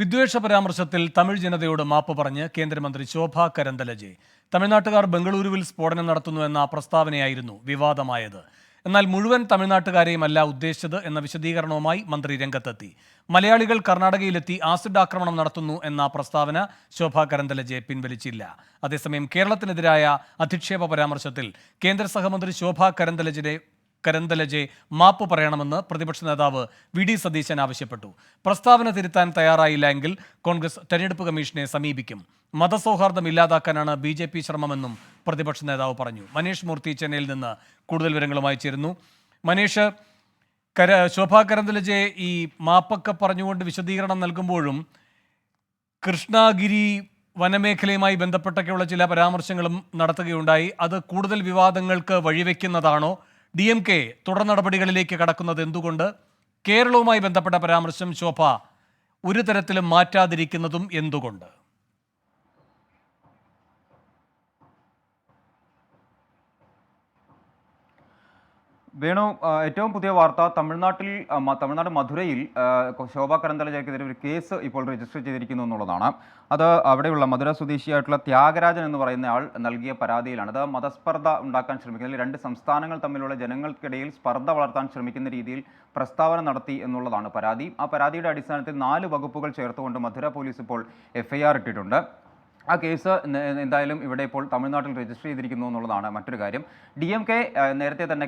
വിദ്വേഷ പരാമർശത്തിൽ തമിഴ് ജനതയോട് മാപ്പ് പറഞ്ഞ് കേന്ദ്രമന്ത്രി ശോഭ കരന്തലജെ. തമിഴ്നാട്ടുകാർ ബംഗളൂരുവിൽ സ്ഫോടനം നടത്തുന്നുവെന്ന പ്രസ്താവനയായിരുന്നു വിവാദമായത്. എന്നാൽ മുഴുവൻ തമിഴ്നാട്ടുകാരെയും അല്ല ഉദ്ദേശിച്ചത് എന്ന വിശദീകരണവുമായി മന്ത്രി രംഗത്തെത്തി. മലയാളികൾ കർണാടകയിലെത്തി ആസിഡ് ആക്രമണം നടത്തുന്നു എന്ന പ്രസ്താവന ശോഭ കരന്തലജെ പിൻവലിച്ചില്ല. അതേസമയം കേരളത്തിനെതിരായ അധിക്ഷേപ പരാമർശത്തിൽ കേന്ദ്ര സഹമന്ത്രി ശോഭ കരന്തലജെ മാപ്പ് പറയണമെന്ന് പ്രതിപക്ഷ നേതാവ് വി ഡി സതീശൻ ആവശ്യപ്പെട്ടു. പ്രസ്താവന തിരുത്താൻ തയ്യാറായില്ല എങ്കിൽ കോൺഗ്രസ് തെരഞ്ഞെടുപ്പ് കമ്മീഷനെ സമീപിക്കും. മതസൗഹാർദ്ദം ഇല്ലാതാക്കാനാണ് BJP ശ്രമമെന്നും പ്രതിപക്ഷ നേതാവ് പറഞ്ഞു. മനീഷ് മൂർത്തി ചെന്നൈയിൽ നിന്ന് കൂടുതൽ വിവരങ്ങളുമായി ചേരുന്നു. മനീഷ്, ശോഭ കരന്തലജെ ഈ മാപ്പൊക്കെ പറഞ്ഞുകൊണ്ട് വിശദീകരണം നൽകുമ്പോഴും കൃഷ്ണഗിരി വനമേഖലയുമായി ബന്ധപ്പെട്ടൊക്കെയുള്ള ചില പരാമർശങ്ങളും നടത്തുകയുണ്ടായി. അത് കൂടുതൽ വിവാദങ്ങൾക്ക് വഴിവെക്കുന്നതാണോ? DMK തുടർ നടപടികളിലേക്ക് കടക്കുന്നത് എന്തുകൊണ്ട്? കേരളവുമായി ബന്ധപ്പെട്ട പരാമർശം ശോഭ ഒരു തരത്തിലും മാറ്റാതിരിക്കുന്നതും എന്തുകൊണ്ട്? വേണു, ഏറ്റവും പുതിയ വാർത്ത, തമിഴ്നാട് മധുരയിൽ ശോഭ കരന്തലജയ്ക്കെതിരെ ഒരു കേസ് ഇപ്പോൾ രജിസ്റ്റർ ചെയ്തിരിക്കുന്നു എന്നുള്ളതാണ്. അത് അവിടെയുള്ള മധുര സ്വദേശിയായിട്ടുള്ള ത്യാഗരാജൻ എന്ന് പറയുന്ന ആൾ നൽകിയ പരാതിയിലാണ്. അത് മതസ്പർദ്ധ ഉണ്ടാക്കാൻ ശ്രമിക്കുന്ന, രണ്ട് സംസ്ഥാനങ്ങൾ തമ്മിലുള്ള ജനങ്ങൾക്കിടയിൽ സ്പർദ്ധ വളർത്താൻ ശ്രമിക്കുന്ന രീതിയിൽ പ്രസ്താവന നടത്തി എന്നുള്ളതാണ് പരാതി. ആ പരാതിയുടെ അടിസ്ഥാനത്തിൽ 4 വകുപ്പുകൾ ചേർത്തുകൊണ്ട് മധുര പോലീസ് ഇപ്പോൾ FIR ഇട്ടിട്ടുണ്ട്. ആ കേസ് എന്തായാലും ഇവിടെ ഇപ്പോൾ തമിഴ്നാട്ടിൽ രജിസ്റ്റർ ചെയ്തിരിക്കുന്നു എന്നുള്ളതാണ് മറ്റൊരു കാര്യം. DMK നേരത്തെ തന്നെ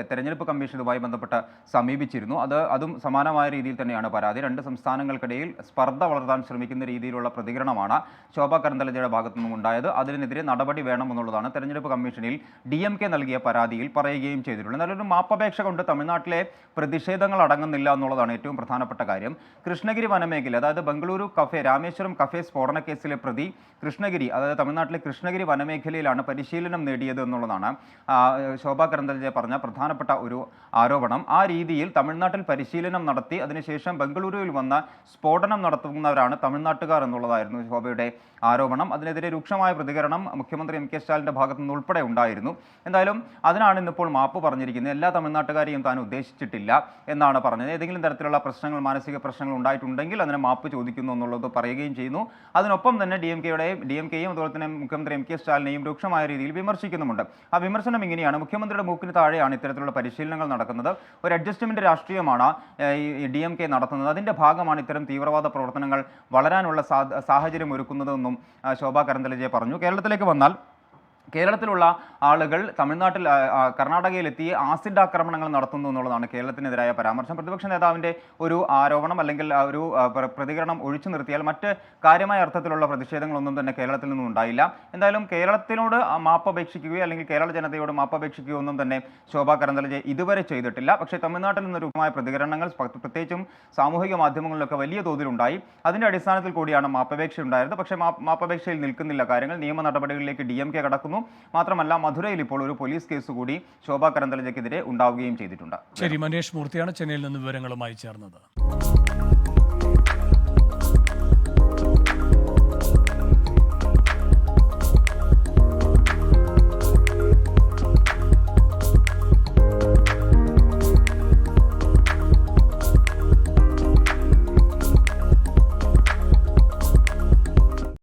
തെരഞ്ഞെടുപ്പ് കമ്മീഷൻ ഇതുമായി ബന്ധപ്പെട്ട് സമീപിച്ചിരുന്നു. അതും സമാനമായ രീതിയിൽ തന്നെയാണ് പരാതി. 2 സംസ്ഥാനങ്ങൾക്കിടയിൽ സ്പർദ്ധ വളർത്താൻ ശ്രമിക്കുന്ന രീതിയിലുള്ള പ്രതികരണമാണ് ശോഭ കരന്തലജയുടെ ഭാഗത്തു നിന്നും ഉണ്ടായത്. അതിനെതിരെ നടപടി വേണമെന്നുള്ളതാണ് തെരഞ്ഞെടുപ്പ് കമ്മീഷനിൽ DMK നൽകിയ പരാതിയിൽ പറയുകയും ചെയ്തിട്ടുള്ളത്. എന്നാൽ ഒരു മാപ്പപേക്ഷ കൊണ്ട് തമിഴ്നാട്ടിലെ പ്രതിഷേധങ്ങൾ അടങ്ങുന്നില്ല എന്നുള്ളതാണ് ഏറ്റവും പ്രധാനപ്പെട്ട കാര്യം. കൃഷ്ണഗിരി വനമേഖല, അതായത് ബംഗളൂരു രാമേശ്വരം കഫേ സ്ഫോടന കേസിലെ പ്രതി കൃഷ്ണഗിരി, അതായത് തമിഴ്നാട്ടിലെ കൃഷ്ണഗിരി വനമേഖലയിലാണ് പരിശീലനം നേടിയത് എന്നുള്ളതാണ് ശോഭ കരന്തലജെ പറഞ്ഞ പ്രധാനപ്പെട്ട ഒരു ആരോപണം. ആ രീതിയിൽ തമിഴ്നാട്ടിൽ പരിശീലനം നടത്തി അതിനുശേഷം ബംഗളൂരുവിൽ വന്ന സ്ഫോടനം നടത്തുന്നവരാണ് തമിഴ്നാട്ടുകാർ എന്നുള്ളതായിരുന്നു ശോഭയുടെ ആരോപണം. അതിനെതിരെ രൂക്ഷമായ പ്രതികരണം മുഖ്യമന്ത്രി MK സ്റ്റാലിൻ്റെ ഭാഗത്തു നിന്ന് ഉൾപ്പെടെ ഉണ്ടായിരുന്നു. എന്തായാലും അതിനാണ് ഇന്നിപ്പോൾ മാപ്പ് പറഞ്ഞിരിക്കുന്നത്. എല്ലാ തമിഴ്നാട്ടുകാരെയും താൻ ഉദ്ദേശിച്ചിട്ടില്ല എന്നാണ് പറഞ്ഞത്. ഏതെങ്കിലും തരത്തിലുള്ള പ്രശ്നങ്ങൾ, മാനസിക പ്രശ്നങ്ങൾ ഉണ്ടായിട്ടുണ്ടെങ്കിൽ അതിനെ മാപ്പ് ചോദിക്കുന്നു എന്നുള്ളത് പറയുകയും ചെയ്യുന്നു. അതിനൊപ്പം തന്നെ DMKയും അതുപോലെ തന്നെ മുഖ്യമന്ത്രി MK സ്റ്റാലിനെയും രൂക്ഷമായ രീതിയിൽ വിമർശിക്കുന്നുമുണ്ട്. ആ വിമർശനം ഇങ്ങനെയാണ്: മുഖ്യമന്ത്രിയുടെ മൂക്കിന് താഴെയാണ് ഇത്തരത്തിലുള്ള പരിശീലനങ്ങൾ നടക്കുന്നത്. ഒരു അഡ്ജസ്റ്റ്മെന്റ് രാഷ്ട്രീയമാണ് ഈ DMK നടത്തുന്നത്. അതിന്റെ ഭാഗമാണ് ഇത്തരം തീവ്രവാദ പ്രവർത്തനങ്ങൾ വളരാനുള്ള സാഹചര്യം ഒരുക്കുന്നതെന്നും ശോഭ കരന്തലജെ പറഞ്ഞു. കേരളത്തിലേക്ക് വന്നാൽ, കേരളത്തിലുള്ള ആളുകൾ കർണാടകയിലെത്തി ആസിഡ് ആക്രമണങ്ങൾ നടത്തുന്നു എന്നുള്ളതാണ് കേരളത്തിനെതിരായ പരാമർശം. പ്രതിപക്ഷ നേതാവിൻ്റെ ഒരു ആരോപണം അല്ലെങ്കിൽ ഒരു പ്രതികരണം ഒഴിച്ചു നിർത്തിയാൽ മറ്റ് കാര്യമായ അർത്ഥത്തിലുള്ള പ്രതിഷേധങ്ങളൊന്നും തന്നെ കേരളത്തിൽ നിന്നും ഉണ്ടായില്ല. എന്തായാലും കേരളത്തിനോട് മാപ്പപേക്ഷിക്കുകയോ അല്ലെങ്കിൽ കേരള ജനതയോട് മാപ്പപേക്ഷിക്കുകയോ ഒന്നും തന്നെ ശോഭ കരന്തലജെ ഇതുവരെ ചെയ്തിട്ടില്ല. പക്ഷേ തമിഴ്നാട്ടിൽ നിന്ന് രൂപമായ പ്രതികരണങ്ങൾ പ്രത്യേകിച്ചും സാമൂഹിക മാധ്യമങ്ങളിലൊക്കെ വലിയ തോതിലുണ്ടായി. അതിൻ്റെ അടിസ്ഥാനത്തിൽ കൂടിയാണ് മാപ്പപേക്ഷ ഉണ്ടായത്. പക്ഷേ മാപ്പപേക്ഷയിൽ നിൽക്കുന്നില്ല കാര്യങ്ങൾ. നിയമ നടപടികളിലേക്ക് DMK കടക്കുന്നു. മാത്രമല്ല, മധുരയിൽ ഇപ്പോൾ ഒരു പോലീസ് കേസ് കൂടി ശോഭ കരന്തലജയ്ക്കെതിരെ ഉണ്ടാവുകയും ചെയ്തിട്ടുണ്ട്. ശരി, മനീഷ് മൂർത്തിയാണ് ചെന്നൈയിൽ നിന്ന് വിവരങ്ങളുമായി ചേർന്നത്.